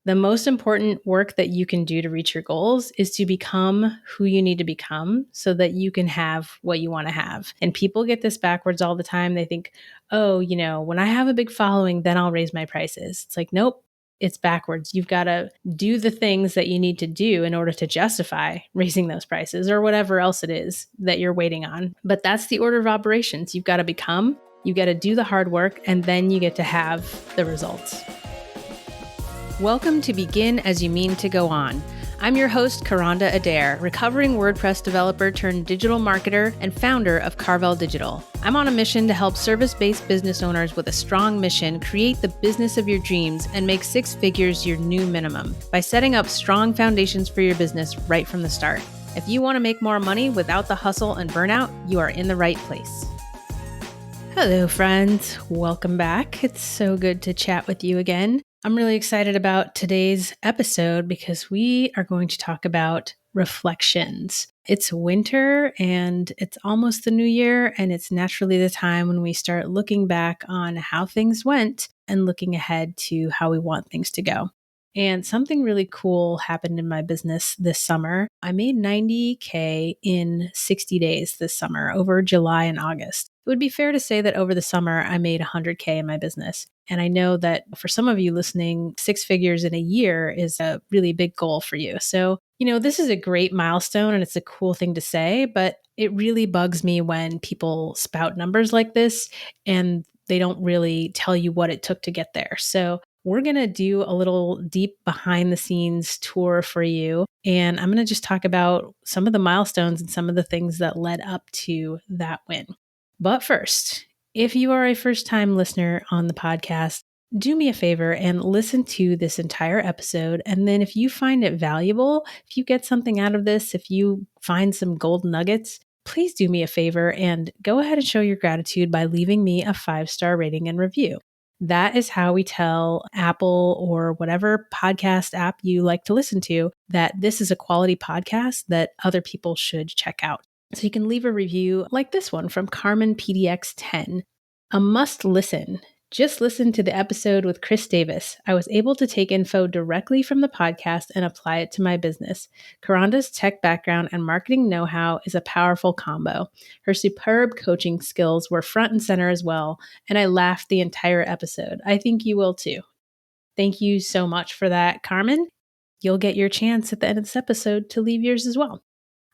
The most important work that you can do to reach your goals is to become who you need to become so that you can have what you want to have. And people get this backwards all the time. They think, oh, when I have a big following, then I'll raise my prices. It's like, nope, it's backwards. You've got to do the things that you need to do in order to justify raising those prices or whatever else it is that you're waiting on. But that's the order of operations. You've got to become, you got to do the hard work, and then you get to have the results. Welcome to Begin As You Mean to Go On. I'm your host, Kronda Adair, recovering WordPress developer turned digital marketer and founder of Carvel Digital. I'm on a mission to help service-based business owners with a strong mission create the business of your dreams and make six figures your new minimum by setting up strong foundations for your business right from the start. If you want to make more money without the hustle and burnout, you are in the right place. Hello, friends. Welcome back. It's so good to chat with you again. I'm really excited about today's episode because we are going to talk about reflections. It's winter and it's almost the new year, and it's naturally the time when we start looking back on how things went and looking ahead to how we want things to go. And something really cool happened in my business this summer. I made $90K in 60 days this summer over July and August. It would be fair to say that over the summer, I made $100K in my business. And I know that for some of you listening, six figures in a year is a really big goal for you. So, this is a great milestone and it's a cool thing to say, but it really bugs me when people spout numbers like this and they don't really tell you what it took to get there. So we're going to do a little deep behind the scenes tour for you. And I'm going to just talk about some of the milestones and some of the things that led up to that win. But first, if you are a first-time listener on the podcast, do me a favor and listen to this entire episode. And then if you find it valuable, if you get something out of this, if you find some gold nuggets, please do me a favor and go ahead and show your gratitude by leaving me a 5-star rating and review. That is how we tell Apple or whatever podcast app you like to listen to that this is a quality podcast that other people should check out. So you can leave a review like this one from Carmen PDX10. A must listen. Just listen to the episode with Chris Davis. I was able to take info directly from the podcast and apply it to my business. Kronda's tech background and marketing know-how is a powerful combo. Her superb coaching skills were front and center as well, and I laughed the entire episode. I think you will too. Thank you so much for that, Carmen. You'll get your chance at the end of this episode to leave yours as well.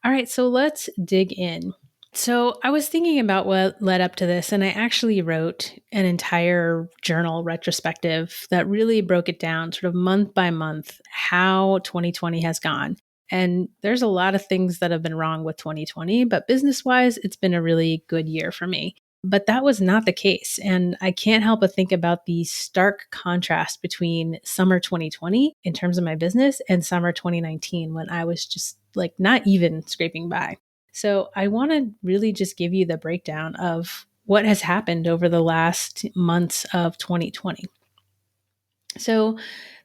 All right, so let's dig in. So I was thinking about what led up to this, and I actually wrote an entire journal retrospective that really broke it down sort of month by month, how 2020 has gone. And there's a lot of things that have been wrong with 2020, but business-wise, it's been a really good year for me. But that was not the case. And I can't help but think about the stark contrast between summer 2020 in terms of my business and summer 2019 when I was just like not even scraping by. So I want to really just give you the breakdown of what has happened over the last months of 2020. So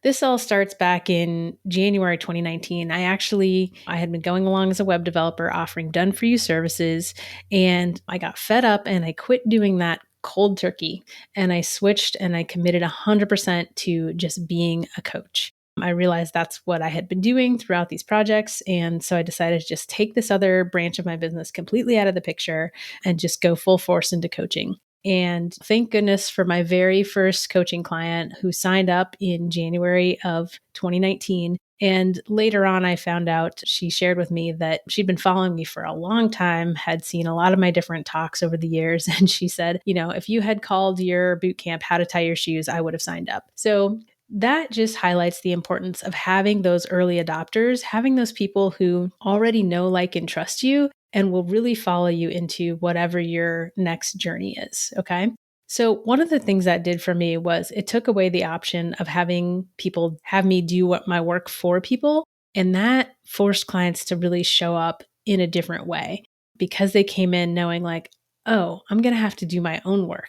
this all starts back in January 2019. I had been going along as a web developer offering done-for-you services, and I got fed up and I quit doing that cold turkey. And I switched and I committed 100% to just being a coach. I realized that's what I had been doing throughout these projects. And so I decided to just take this other branch of my business completely out of the picture and just go full force into coaching. And thank goodness for my very first coaching client who signed up in January of 2019. And later on, I found out, she shared with me that she'd been following me for a long time, had seen a lot of my different talks over the years. And she said, if you had called your bootcamp How to Tie Your Shoes, I would have signed up. So that just highlights the importance of having those early adopters, having those people who already know, like, and trust you and will really follow you into whatever your next journey is. Okay. So one of the things that did for me was it took away the option of having people have me do my work for people. And that forced clients to really show up in a different way because they came in knowing like, oh, I'm going to have to do my own work.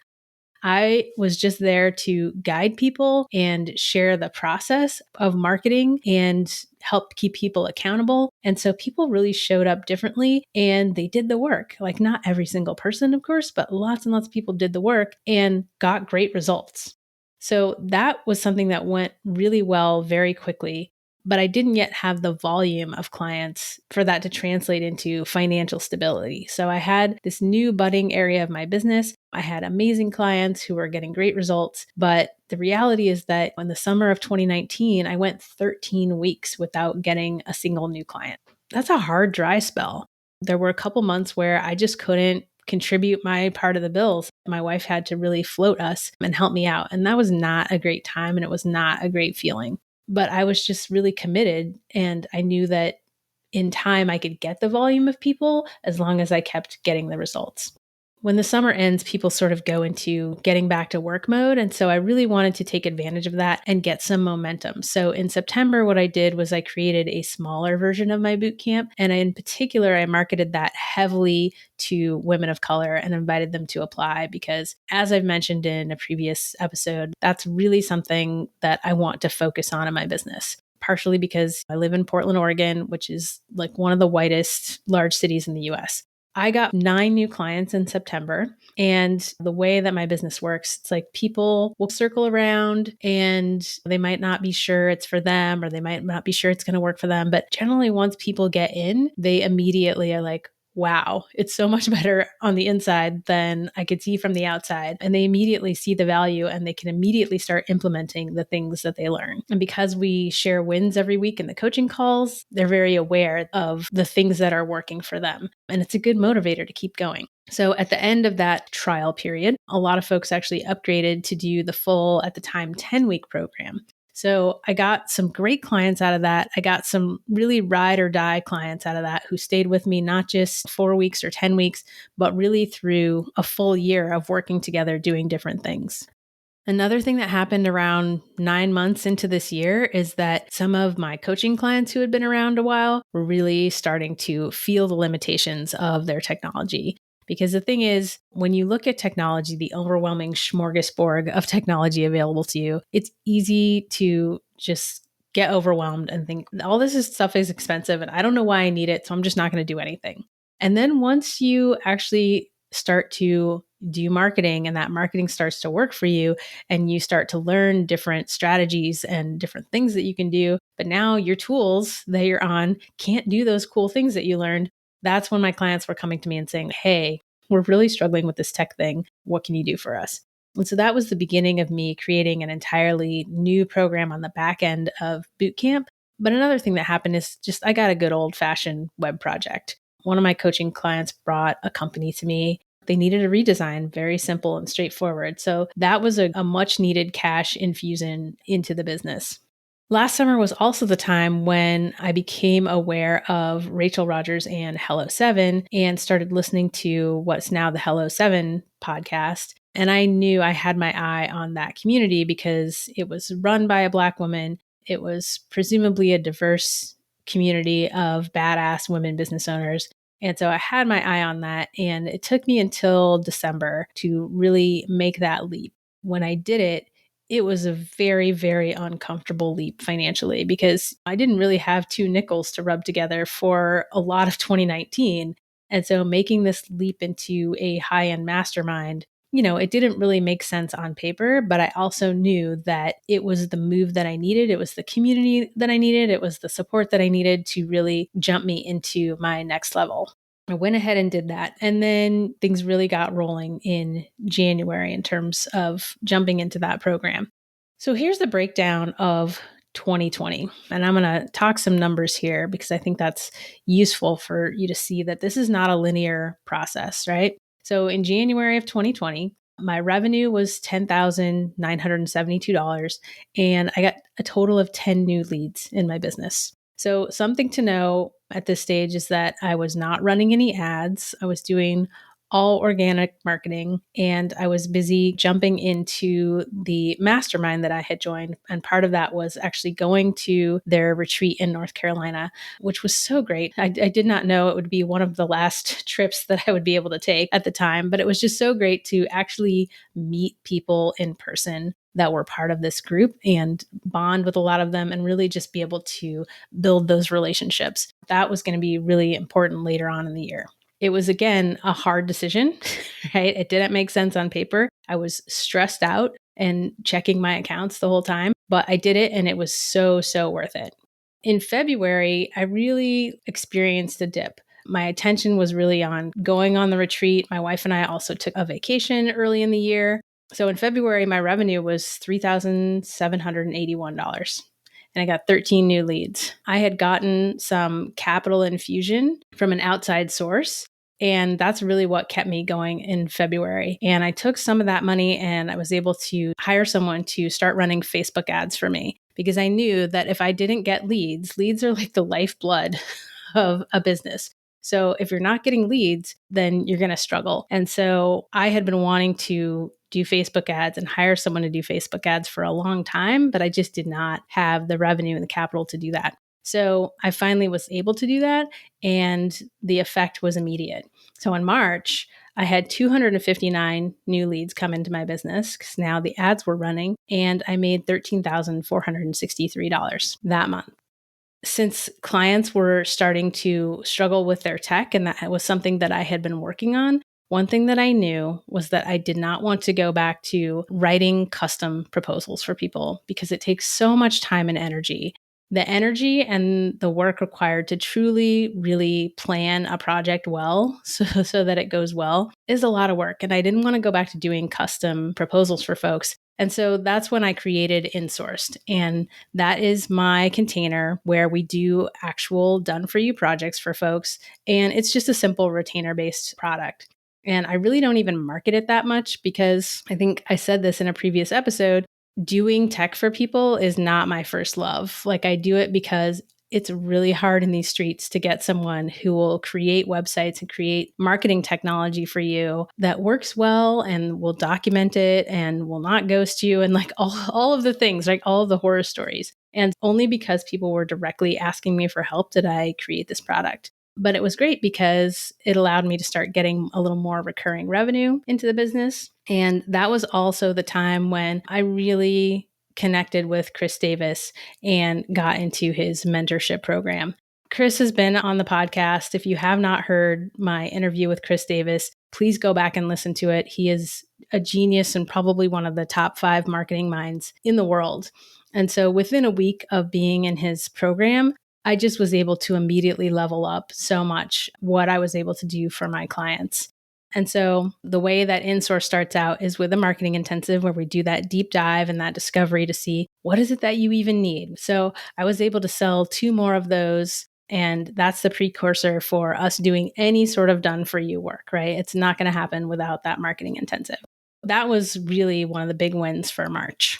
I was just there to guide people and share the process of marketing and help keep people accountable. And so people really showed up differently and they did the work. Like not every single person, of course, but lots and lots of people did the work and got great results. So that was something that went really well very quickly, but I didn't yet have the volume of clients for that to translate into financial stability. So I had this new budding area of my business. I had amazing clients who were getting great results. But the reality is that in the summer of 2019, I went 13 weeks without getting a single new client. That's a hard dry spell. There were a couple months where I just couldn't contribute my part of the bills. My wife had to really float us and help me out. And that was not a great time and it was not a great feeling. But I was just really committed. And I knew that in time I could get the volume of people as long as I kept getting the results. When the summer ends, people sort of go into getting back to work mode. And so I really wanted to take advantage of that and get some momentum. So in September, what I did was I created a smaller version of my bootcamp. And in particular, I marketed that heavily to women of color and invited them to apply because, as I've mentioned in a previous episode, that's really something that I want to focus on in my business. Partially because I live in Portland, Oregon, which is like one of the whitest large cities in the US. I got 9 new clients in September. And the way that my business works, it's like people will circle around and they might not be sure it's for them or they might not be sure it's going to work for them. But generally, once people get in, they immediately are like, wow, it's so much better on the inside than I could see from the outside. And they immediately see the value and they can immediately start implementing the things that they learn. And because we share wins every week in the coaching calls, they're very aware of the things that are working for them. And it's a good motivator to keep going. So at the end of that trial period, a lot of folks actually upgraded to do the full, at the time, 10-week program. So I got some great clients out of that. I got some really ride or die clients out of that who stayed with me, not just 4 weeks or 10 weeks, but really through a full year of working together, doing different things. Another thing that happened around 9 months into this year is that some of my coaching clients who had been around a while were really starting to feel the limitations of their technology. Because the thing is, when you look at technology, the overwhelming smorgasbord of technology available to you, it's easy to just get overwhelmed and think, all stuff is expensive and I don't know why I need it, so I'm just not going to do anything. And then once you actually start to do marketing and that marketing starts to work for you and you start to learn different strategies and different things that you can do, but now your tools that you're on can't do those cool things that you learned. That's when my clients were coming to me and saying, hey, we're really struggling with this tech thing. What can you do for us? And so that was the beginning of me creating an entirely new program on the back end of Bootcamp. But another thing that happened is just I got a good old fashioned web project. One of my coaching clients brought a company to me. They needed a redesign, very simple and straightforward. So that was a much needed cash infusion into the business. Last summer was also the time when I became aware of Rachel Rodgers and Hello 7 and started listening to what's now the Hello 7 podcast. And I knew I had my eye on that community because it was run by a Black woman. It was presumably a diverse community of badass women business owners. And so I had my eye on that. And it took me until December to really make that leap. When I did it, it was a very, very uncomfortable leap financially because I didn't really have 2 nickels to rub together for a lot of 2019. And so making this leap into a high-end mastermind, it didn't really make sense on paper, but I also knew that it was the move that I needed. It was the community that I needed. It was the support that I needed to really jump me into my next level. I went ahead and did that. And then things really got rolling in January in terms of jumping into that program. So here's the breakdown of 2020. And I'm going to talk some numbers here because I think that's useful for you to see that this is not a linear process, right? So in January of 2020, my revenue was $10,972, and I got a total of 10 new leads in my business. So something to know at this stage is that I was not running any ads. I was doing all organic marketing, and I was busy jumping into the mastermind that I had joined. And part of that was actually going to their retreat in North Carolina, which was so great. I did not know it would be one of the last trips that I would be able to take at the time, but it was just so great to actually meet people in person that were part of this group and bond with a lot of them and really just be able to build those relationships. That was going to be really important later on in the year. It was, again, a hard decision, right? It didn't make sense on paper. I was stressed out and checking my accounts the whole time. But I did it and it was so, so worth it. In February, I really experienced a dip. My attention was really on going on the retreat. My wife and I also took a vacation early in the year. So in February, my revenue was $3,781. And I got 13 new leads. I had gotten some capital infusion from an outside source. And that's really what kept me going in February. And I took some of that money and I was able to hire someone to start running Facebook ads for me because I knew that if I didn't get leads, leads are like the lifeblood of a business. So if you're not getting leads, then you're going to struggle. And so I had been wanting to do Facebook ads and hire someone to do Facebook ads for a long time, but I just did not have the revenue and the capital to do that. So I finally was able to do that, and the effect was immediate. So in March, I had 259 new leads come into my business because now the ads were running, and I made $13,463 that month. Since clients were starting to struggle with their tech, and that was something that I had been working on, one thing that I knew was that I did not want to go back to writing custom proposals for people because it takes so much time and energy. The energy and the work required to truly, really plan a project well so that it goes well is a lot of work. And I didn't want to go back to doing custom proposals for folks. And so that's when I created InSourced. And that is my container where we do actual done for you projects for folks. And it's just a simple retainer based product. And I really don't even market it that much because I think I said this in a previous episode. Doing tech for people is not my first love. Like, I do it because it's really hard in these streets to get someone who will create websites and create marketing technology for you that works well and will document it and will not ghost you and like all of the things, like all of the horror stories. And only because people were directly asking me for help did I create this product. But it was great because it allowed me to start getting a little more recurring revenue into the business. And that was also the time when I really connected with Chris Davis and got into his mentorship program. Chris has been on the podcast. If you have not heard my interview with Chris Davis, please go back and listen to it. He is a genius and probably one of the top 5 marketing minds in the world. And so within a week of being in his program, I just was able to immediately level up so much what I was able to do for my clients. And so the way that InSource starts out is with a marketing intensive where we do that deep dive and that discovery to see what is it that you even need. So I was able to sell 2 more of those. And that's the precursor for us doing any sort of done for you work, right? It's not going to happen without that marketing intensive. That was really one of the big wins for March.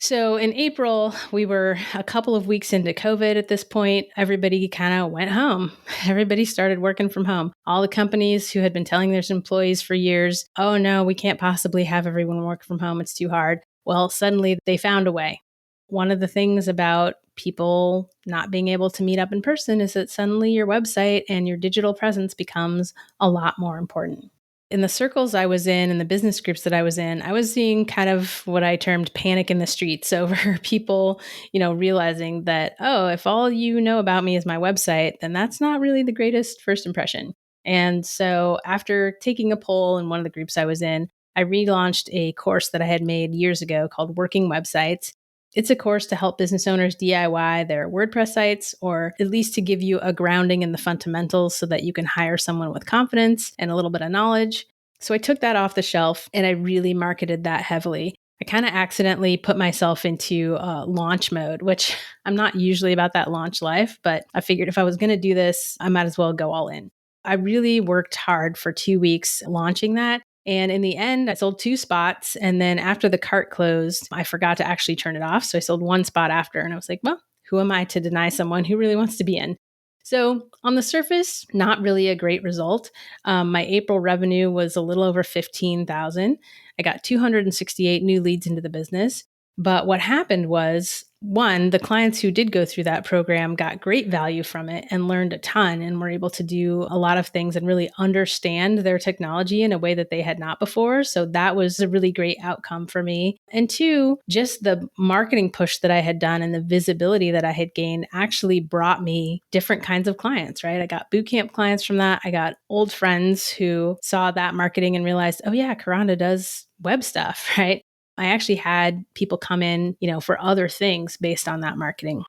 So in April, we were a couple of weeks into COVID at this point. Everybody kind of went home. Everybody started working from home. All the companies who had been telling their employees for years, oh no, we can't possibly have everyone work from home. It's too hard. Well, suddenly they found a way. One of the things about people not being able to meet up in person is that suddenly your website and your digital presence becomes a lot more important. In the circles I was in and the business groups that I was in, I was seeing kind of what I termed panic in the streets over people, realizing that, oh, if all you know about me is my website, then that's not really the greatest first impression. And so after taking a poll in one of the groups I was in, I relaunched a course that I had made years ago called Working Websites. It's a course to help business owners DIY their WordPress sites, or at least to give you a grounding in the fundamentals so that you can hire someone with confidence and a little bit of knowledge. So I took that off the shelf and I really marketed that heavily. I kind of accidentally put myself into launch mode, which I'm not usually about that launch life, but I figured if I was going to do this, I might as well go all in. I really worked hard for 2 weeks launching that. And in the end, I sold 2 spots. And then after the cart closed, I forgot to actually turn it off. So I sold 1 spot after. And I was like, well, who am I to deny someone who really wants to be in? So on the surface, not really a great result. My April revenue was a little over 15,000. I got 268 new leads into the business. But what happened was, one, the clients who did go through that program got great value from it and learned a ton and were able to do a lot of things and really understand their technology in a way that they had not before. So that was a really great outcome for me. And 2, just the marketing push that I had done and the visibility that I had gained actually brought me different kinds of clients, right? I got Bootcamp clients from that. I got old friends who saw that marketing and realized, oh yeah, Kronda does web stuff, right? I actually had people come in, for other things based on that marketing.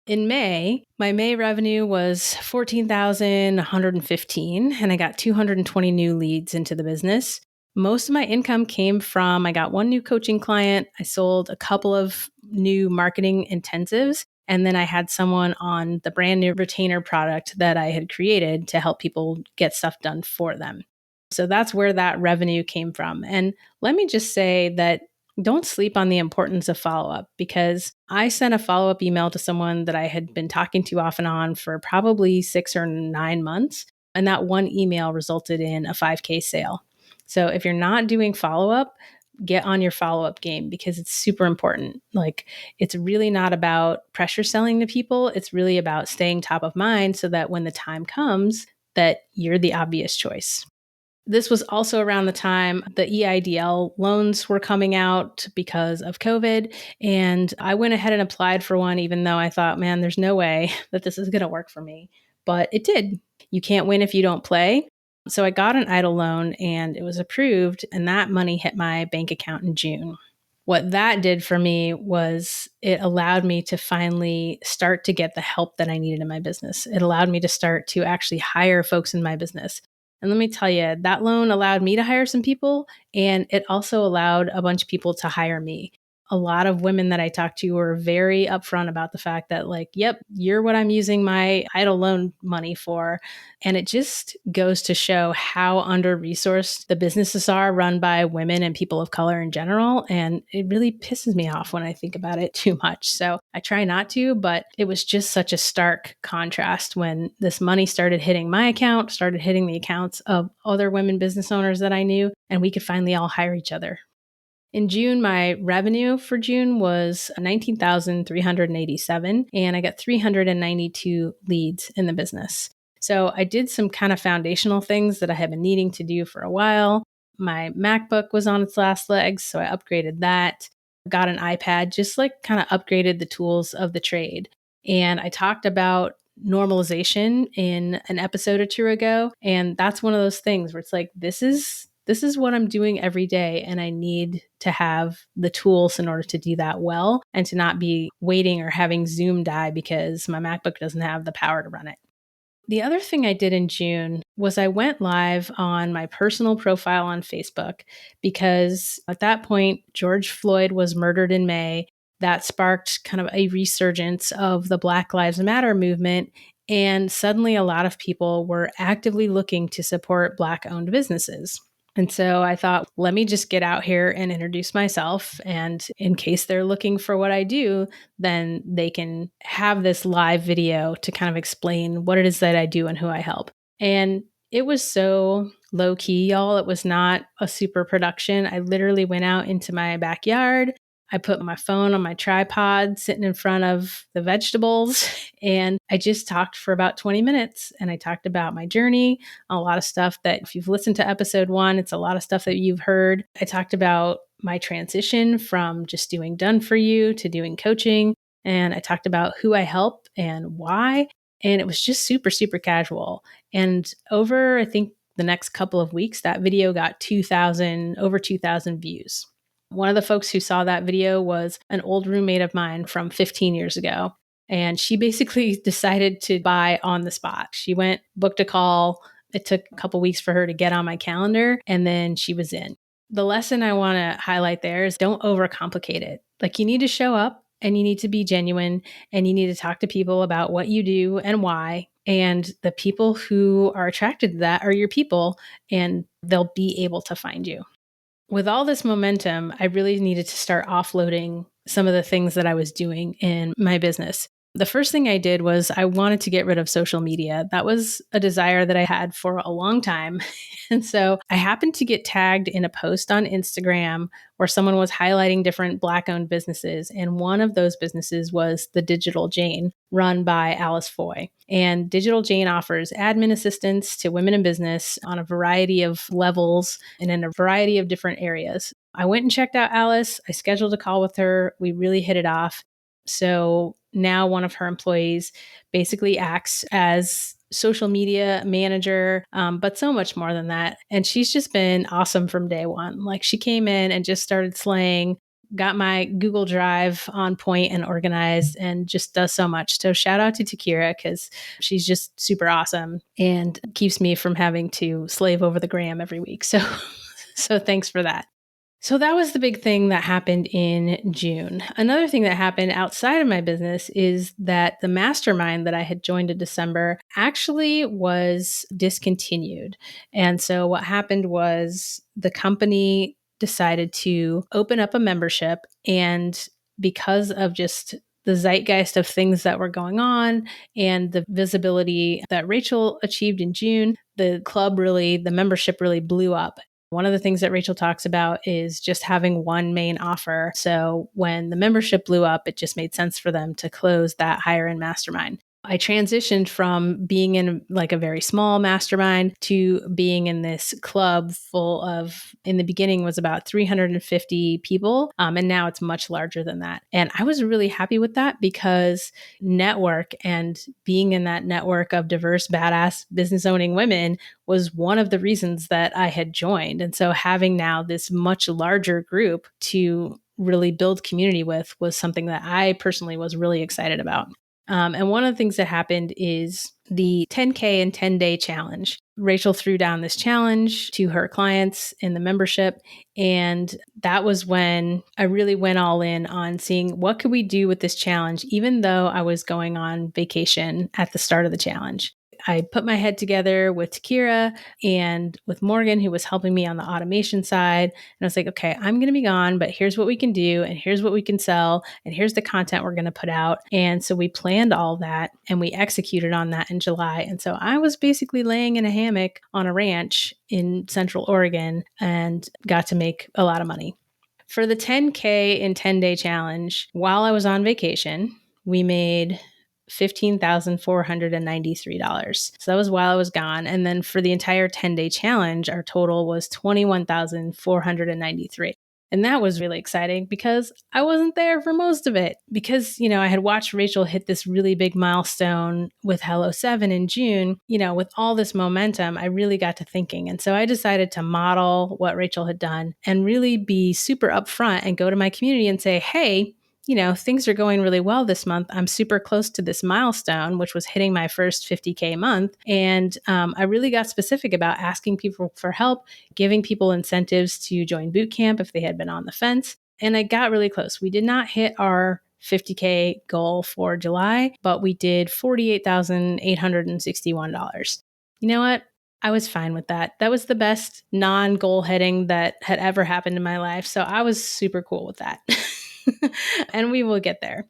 In May, my May revenue was 14,115, and I got 220 new leads into the business. Most of my income came from, I got one new coaching client, I sold a couple of new marketing intensives, and then I had someone on the brand new retainer product that I had created to help people get stuff done for them. So that's where that revenue came from. And let me just say that don't sleep on the importance of follow up, because I sent a follow up email to someone that I had been talking to off and on for probably 6 or 9 months. And that one email resulted in a 5K sale. So if you're not doing follow up, get on your follow up game, because it's super important. Like, it's really not about pressure selling to people. It's really about staying top of mind so that when the time comes, that you're the obvious choice. This was also around the time the EIDL loans were coming out because of COVID. And I went ahead and applied for one, even though I thought, man, there's no way that this is going to work for me. But it did. You can't win if you don't play. So I got an EIDL loan and it was approved, and that money hit my bank account in June. What that did for me was it allowed me to finally start to get the help that I needed in my business. It allowed me to start to actually hire folks in my business. And let me tell you, that loan allowed me to hire some people, and it also allowed a bunch of people to hire me. A lot of women that I talked to were very upfront about the fact that, like, yep, you're what I'm using my EIDL loan money for. And it just goes to show how under-resourced the businesses are run by women and people of color in general. And it really pisses me off when I think about it too much. So I try not to, but it was just such a stark contrast when this money started hitting my account, started hitting the accounts of other women business owners that I knew, and we could finally all hire each other. In June, my revenue for June was 19,387, and I got 392 leads in the business. So I did some kind of foundational things that I had been needing to do for a while. My MacBook was on its last legs, so I upgraded that. Got an iPad, just like kind of upgraded the tools of the trade. And I talked about normalization in an episode or two ago. And that's one of those things where it's like, this is what I'm doing every day. And I need to have the tools in order to do that well, and to not be waiting or having Zoom die because my MacBook doesn't have the power to run it. The other thing I did in June was I went live on my personal profile on Facebook, because at that point, George Floyd was murdered in May. That sparked kind of a resurgence of the Black Lives Matter movement. And suddenly a lot of people were actively looking to support Black-owned businesses. And so I thought, let me just get out here and introduce myself. And in case they're looking for what I do, then they can have this live video to kind of explain what it is that I do and who I help. And it was so low key, y'all. It was not a super production. I literally went out into my backyard. I put my phone on my tripod sitting in front of the vegetables, and I just talked for about 20 minutes. And I talked about my journey, a lot of stuff that if you've listened to episode 1, it's a lot of stuff that you've heard. I talked about my transition from just doing done for you to doing coaching. And I talked about who I help and why. And it was just super, super casual. And over, I think, the next couple of weeks, that video got over 2,000 views. One of the folks who saw that video was an old roommate of mine from 15 years ago. And she basically decided to buy on the spot. She went, booked a call. It took a couple weeks for her to get on my calendar, and then she was in. The lesson I want to highlight there is don't overcomplicate it. Like, you need to show up and you need to be genuine, and you need to talk to people about what you do and why. And the people who are attracted to that are your people, and they'll be able to find you. With all this momentum, I really needed to start offloading some of the things that I was doing in my business. The first thing I did was I wanted to get rid of social media. That was a desire that I had for a long time. And so I happened to get tagged in a post on Instagram where someone was highlighting different Black-owned businesses. And one of those businesses was the Digital Jane, run by Alice Foy. And Digital Jane offers admin assistance to women in business on a variety of levels and in a variety of different areas. I went and checked out Alice. I scheduled a call with her. We really hit it off. So now one of her employees basically acts as social media manager, but so much more than that. And she's just been awesome from day one. Like, she came in and just started slaying. got my Google Drive on point and organized and just does so much. So shout out to Takira because she's just super awesome and keeps me from having to slave over the gram every week. So, so thanks for that. So that was the big thing that happened in June. Another thing that happened outside of my business is that the mastermind that I had joined in December actually was discontinued. And so what happened was the company decided to open up a membership, and because of just the zeitgeist of things that were going on and the visibility that Rachel achieved in June, the membership really blew up. One of the things that Rachel talks about is just having one main offer. So when the membership blew up, it just made sense for them to close that higher end mastermind. I transitioned from being in like a very small mastermind to being in this club full of, in the beginning was about 350 people. And now it's much larger than that. And I was really happy with that because network and being in that network of diverse, badass business owning women was one of the reasons that I had joined. And so having now this much larger group to really build community with was something that I personally was really excited about. And one of the things that happened is the 10K and 10-day challenge. Rachel threw down this challenge to her clients in the membership. And that was when I really went all in on seeing what could we do with this challenge, even though I was going on vacation at the start of the challenge. I put my head together with Takira and with Morgan, who was helping me on the automation side. And I was like, okay, I'm going to be gone, but here's what we can do. And here's what we can sell. And here's the content we're going to put out. And so we planned all that and we executed on that in July. And so I was basically laying in a hammock on a ranch in Central Oregon and got to make a lot of money. For the 10K in 10-day challenge, while I was on vacation, we made $15,493. So that was while I was gone. And then for the entire 10-day challenge, our total was $21,493. And that was really exciting because I wasn't there for most of it. Because, I had watched Rachel hit this really big milestone with Hello 7 in June, with all this momentum, I really got to thinking. And so I decided to model what Rachel had done and really be super upfront and go to my community and say, hey, things are going really well this month. I'm super close to this milestone, which was hitting my first 50K month. And I really got specific about asking people for help, giving people incentives to join Bootcamp if they had been on the fence. And I got really close. We did not hit our 50K goal for July, but we did $48,861. You know what? I was fine with that. That was the best non-goal heading that had ever happened in my life. So I was super cool with that. And we will get there.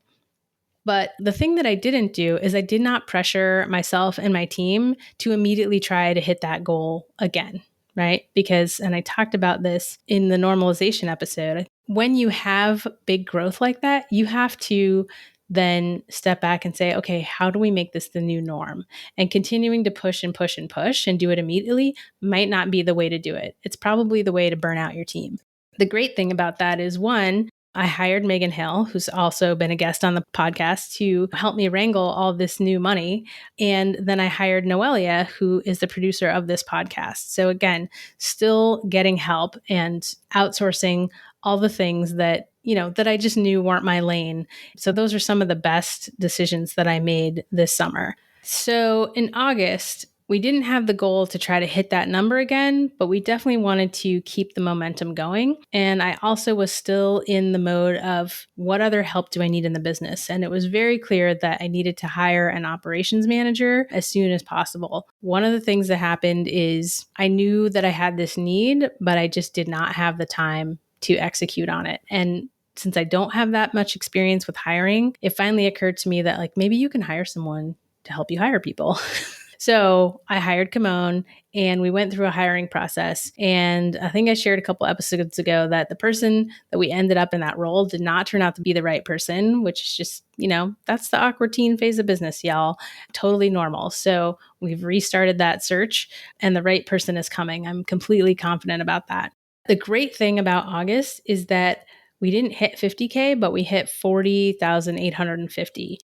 But the thing that I didn't do is I did not pressure myself and my team to immediately try to hit that goal again, right? Because, and I talked about this in the normalization episode, when you have big growth like that, you have to then step back and say, okay, how do we make this the new norm? And continuing to push and push and push and do it immediately might not be the way to do it. It's probably the way to burn out your team. The great thing about that is, one, I hired Megan Hill, who's also been a guest on the podcast, to help me wrangle all this new money. And then I hired Noelia, who is the producer of this podcast. So again, still getting help and outsourcing all the things that, that I just knew weren't my lane. So those are some of the best decisions that I made this summer. So in August, we didn't have the goal to try to hit that number again, but we definitely wanted to keep the momentum going. And I also was still in the mode of what other help do I need in the business? And it was very clear that I needed to hire an operations manager as soon as possible. One of the things that happened is I knew that I had this need, but I just did not have the time to execute on it. And since I don't have that much experience with hiring, it finally occurred to me that maybe you can hire someone to help you hire people. So I hired Kimon and we went through a hiring process. And I think I shared a couple episodes ago that the person that we ended up in that role did not turn out to be the right person, which is just, that's the awkward teen phase of business, y'all. Totally normal. So we've restarted that search and the right person is coming. I'm completely confident about that. The great thing about August is that we didn't hit 50K, but we hit 40,850.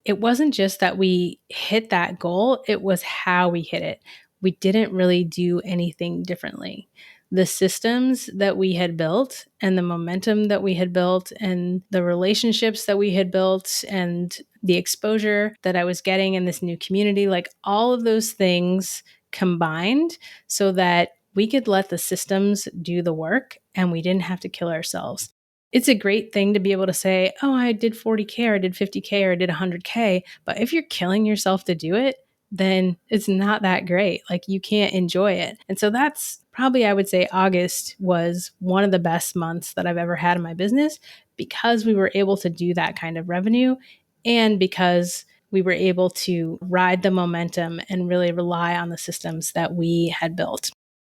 It wasn't just that we hit that goal, it was how we hit it. We didn't really do anything differently. the systems that we had built and the momentum that we had built and the relationships that we had built and the exposure that I was getting in this new community, like all of those things combined so that we could let the systems do the work and we didn't have to kill ourselves. It's a great thing to be able to say, oh, I did 40K or I did 50K or I did 100K. But if you're killing yourself to do it, then it's not that great. Like you can't enjoy it. And so that's probably, I would say August was one of the best months that I've ever had in my business because we were able to do that kind of revenue and because we were able to ride the momentum and really rely on the systems that we had built.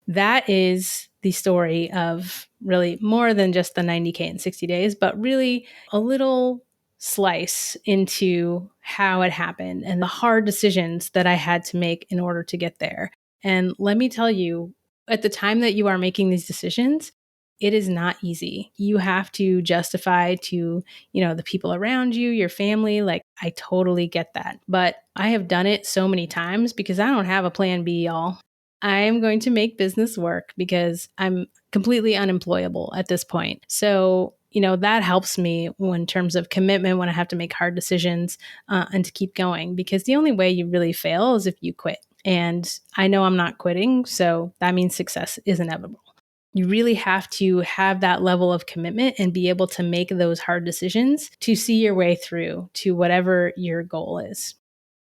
That is the story of really more than just the 90K in 60 days, but really a little slice into how it happened and the hard decisions that I had to make in order to get there. And let me tell you, at the time that you are making these decisions, it is not easy. You have to justify to, the people around you, your family, like I totally get that. But I have done it so many times because I don't have a plan B, y'all. I am going to make business work because I'm completely unemployable at this point. So, that helps me in terms of commitment when I have to make hard decisions and to keep going because the only way you really fail is if you quit. And I know I'm not quitting. So that means success is inevitable. You really have to have that level of commitment and be able to make those hard decisions to see your way through to whatever your goal is.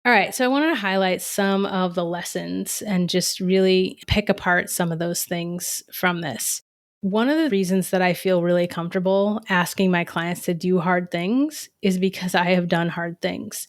All right, so I wanted to highlight some of the lessons and just really pick apart some of those things from this. One of the reasons that I feel really comfortable asking my clients to do hard things is because I have done hard things.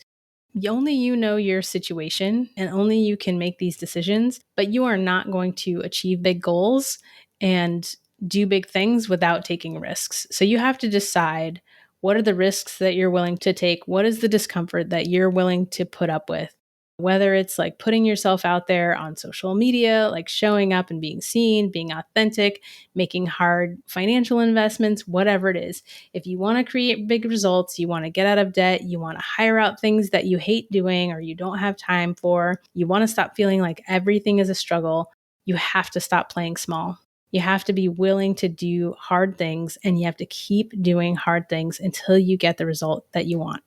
Only you know your situation and only you can make these decisions, but you are not going to achieve big goals and do big things without taking risks. So you have to decide, what are the risks that you're willing to take? What is the discomfort that you're willing to put up with? Whether it's like putting yourself out there on social media, like showing up and being seen, being authentic, making hard financial investments, whatever it is. If you want to create big results, you want to get out of debt, you want to hire out things that you hate doing or you don't have time for, you want to stop feeling like everything is a struggle, you have to stop playing small. You have to be willing to do hard things and you have to keep doing hard things until you get the result that you want.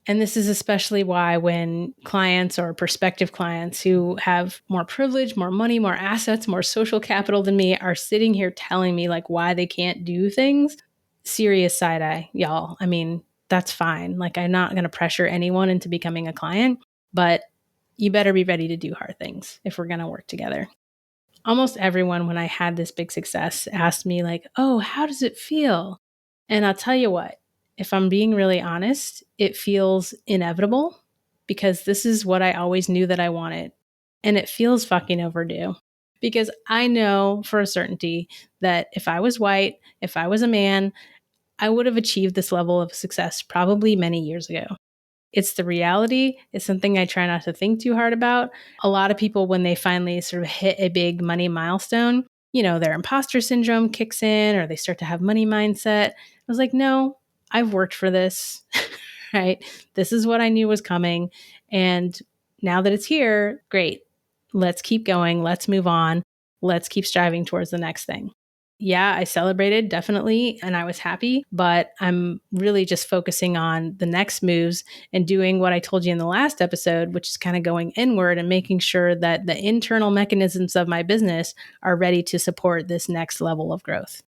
And this is especially why when clients or prospective clients who have more privilege, more money, more assets, more social capital than me are sitting here telling me like why they can't do things, serious side eye, y'all. I mean, that's fine. Like I'm not going to pressure anyone into becoming a client, but you better be ready to do hard things if we're going to work together. Almost everyone, when I had this big success, asked me like, oh, how does it feel? And I'll tell you what, if I'm being really honest, it feels inevitable because this is what I always knew that I wanted. And it feels fucking overdue because I know for a certainty that if I was white, if I was a man, I would have achieved this level of success probably many years ago. It's the reality. It's something I try not to think too hard about. A lot of people, when they finally sort of hit a big money milestone, their imposter syndrome kicks in or they start to have money mindset. I was like, no, I've worked for this, right? This is what I knew was coming. And now that it's here, great. Let's keep going. Let's move on. Let's keep striving towards the next thing. Yeah, I celebrated definitely, and I was happy, but I'm really just focusing on the next moves and doing what I told you in the last episode, which is kind of going inward and making sure that the internal mechanisms of my business are ready to support this next level of growth.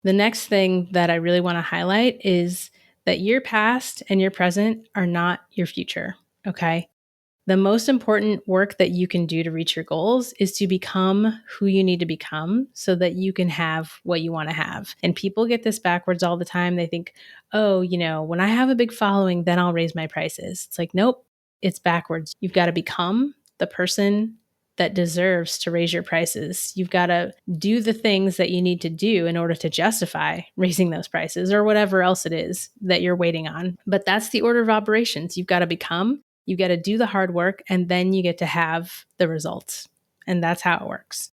The next thing that I really want to highlight is that your past and your present are not your future, okay? The most important work that you can do to reach your goals is to become who you need to become so that you can have what you want to have. And people get this backwards all the time. They think, oh, when I have a big following, then I'll raise my prices. It's like, nope, it's backwards. You've got to become the person that deserves to raise your prices. You've got to do the things that you need to do in order to justify raising those prices or whatever else it is that you're waiting on. But that's the order of operations. You've got to become, you got to do the hard work, and then you get to have the results. And that's how it works.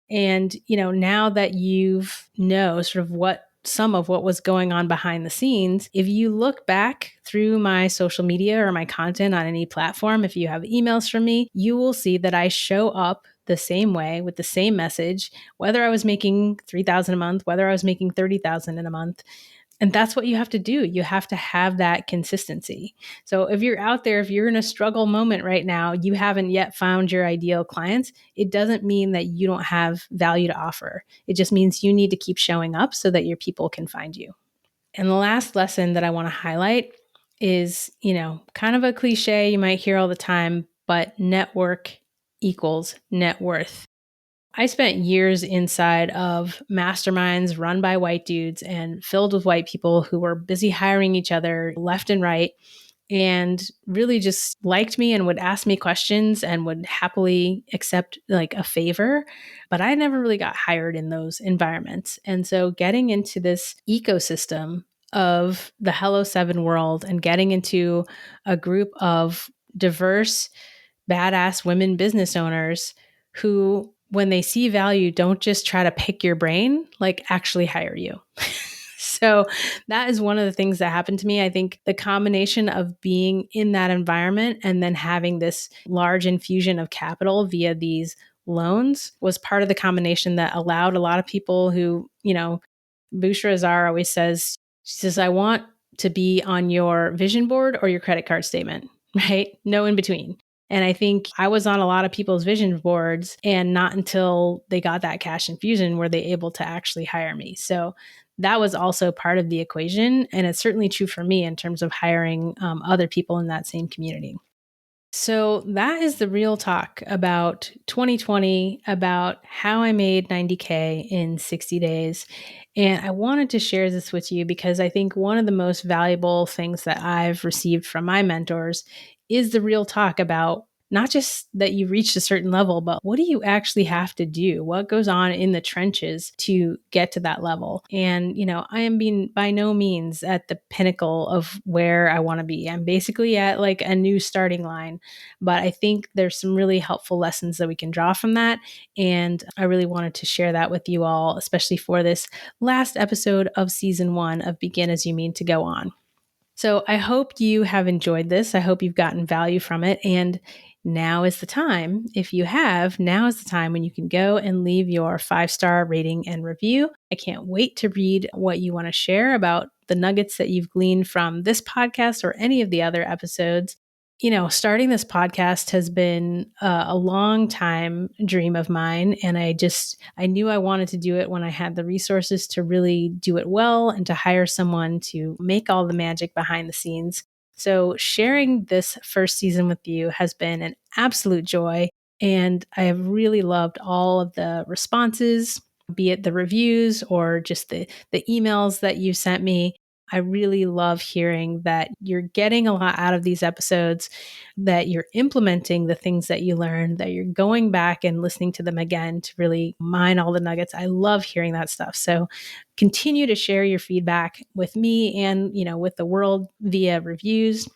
And, now that you've know sort of what some of what was going on behind the scenes, if you look back through my social media or my content on any platform, if you have emails from me, you will see that I show up the same way with the same message, whether I was making 3,000 a month, whether I was making 30,000 in a month. And that's what you have to do. You have to have that consistency. So if you're out there, if you're in a struggle moment right now, you haven't yet found your ideal clients, it doesn't mean that you don't have value to offer. It just means you need to keep showing up so that your people can find you. And the last lesson that I want to highlight is, kind of a cliche you might hear all the time, but network equals net worth. I spent years inside of masterminds run by white dudes and filled with white people who were busy hiring each other left and right, and really just liked me and would ask me questions and would happily accept like a favor. But I never really got hired in those environments. And so getting into this ecosystem of the Hello 7 world and getting into a group of diverse, badass women business owners who, when they see value, don't just try to pick your brain, like actually hire you. So that is one of the things that happened to me. I think the combination of being in that environment and then having this large infusion of capital via these loans was part of the combination that allowed a lot of people who, Bushra Azar always says, she says, I want to be on your vision board or your credit card statement, right? No in between. And I think I was on a lot of people's vision boards, and not until they got that cash infusion were they able to actually hire me. So that was also part of the equation. And it's certainly true for me in terms of hiring other people in that same community. So that is the real talk about 2020, about how I made 90K in 60 days. And I wanted to share this with you because I think one of the most valuable things that I've received from my mentors is the real talk about not just that you reached a certain level, but what do you actually have to do? What goes on in the trenches to get to that level? And, I am being by no means at the pinnacle of where I want to be. I'm basically at like a new starting line, but I think there's some really helpful lessons that we can draw from that. And I really wanted to share that with you all, especially for this last episode of season 1 of Begin As You Mean to Go On. So I hope you have enjoyed this. I hope you've gotten value from it. And now is the time. If you have, now is the time when you can go and leave your 5-star rating and review. I can't wait to read what you want to share about the nuggets that you've gleaned from this podcast or any of the other episodes. Starting this podcast has been a long time dream of mine. And I knew I wanted to do it when I had the resources to really do it well and to hire someone to make all the magic behind the scenes. So sharing this first season with you has been an absolute joy. And I have really loved all of the responses, be it the reviews or just the emails that you sent me. I really love hearing that you're getting a lot out of these episodes, that you're implementing the things that you learned, that you're going back and listening to them again to really mine all the nuggets. I love hearing that stuff. So continue to share your feedback with me and, with the world via reviews.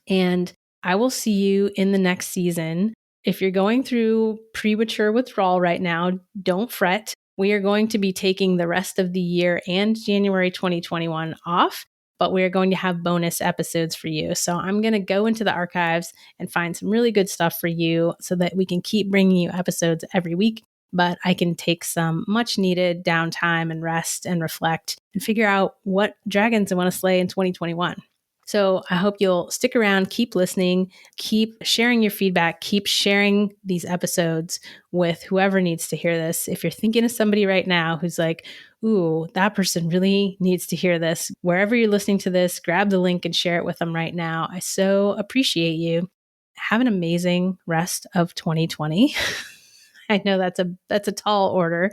And I will see you in the next season. If you're going through premature withdrawal right now, don't fret. We are going to be taking the rest of the year and January 2021 off, but we are going to have bonus episodes for you. So I'm going to go into the archives and find some really good stuff for you so that we can keep bringing you episodes every week, but I can take some much needed downtime and rest and reflect and figure out what dragons I want to slay in 2021. So I hope you'll stick around, keep listening, keep sharing your feedback, keep sharing these episodes with whoever needs to hear this. If you're thinking of somebody right now who's like, ooh, that person really needs to hear this, wherever you're listening to this, grab the link and share it with them right now. I so appreciate you. Have an amazing rest of 2020. I know that's a tall order,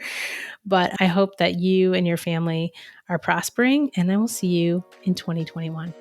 but I hope that you and your family are prospering, and I will see you in 2021.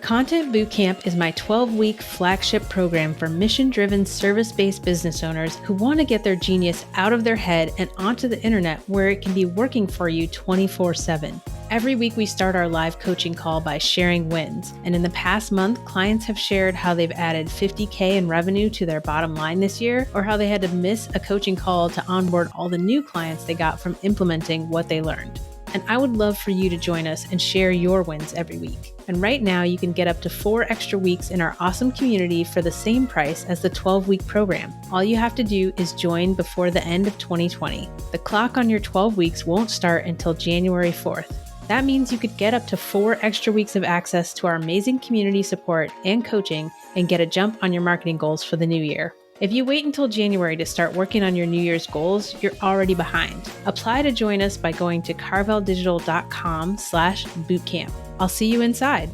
Content Bootcamp is my 12-week flagship program for mission-driven, service-based business owners who want to get their genius out of their head and onto the internet where it can be working for you 24/7. Every week we start our live coaching call by sharing wins. And in the past month, clients have shared how they've added $50K in revenue to their bottom line this year, or how they had to miss a coaching call to onboard all the new clients they got from implementing what they learned. and I would love for you to join us and share your wins every week. And right now, you can get up to 4 extra weeks in our awesome community for the same price as the 12-week program. All you have to do is join before the end of 2020. The clock on your 12 weeks won't start until January 4th. That means you could get up to 4 extra weeks of access to our amazing community support and coaching and get a jump on your marketing goals for the new year. If you wait until January to start working on your New Year's goals, you're already behind. Apply to join us by going to carveldigital.com/bootcamp. I'll see you inside.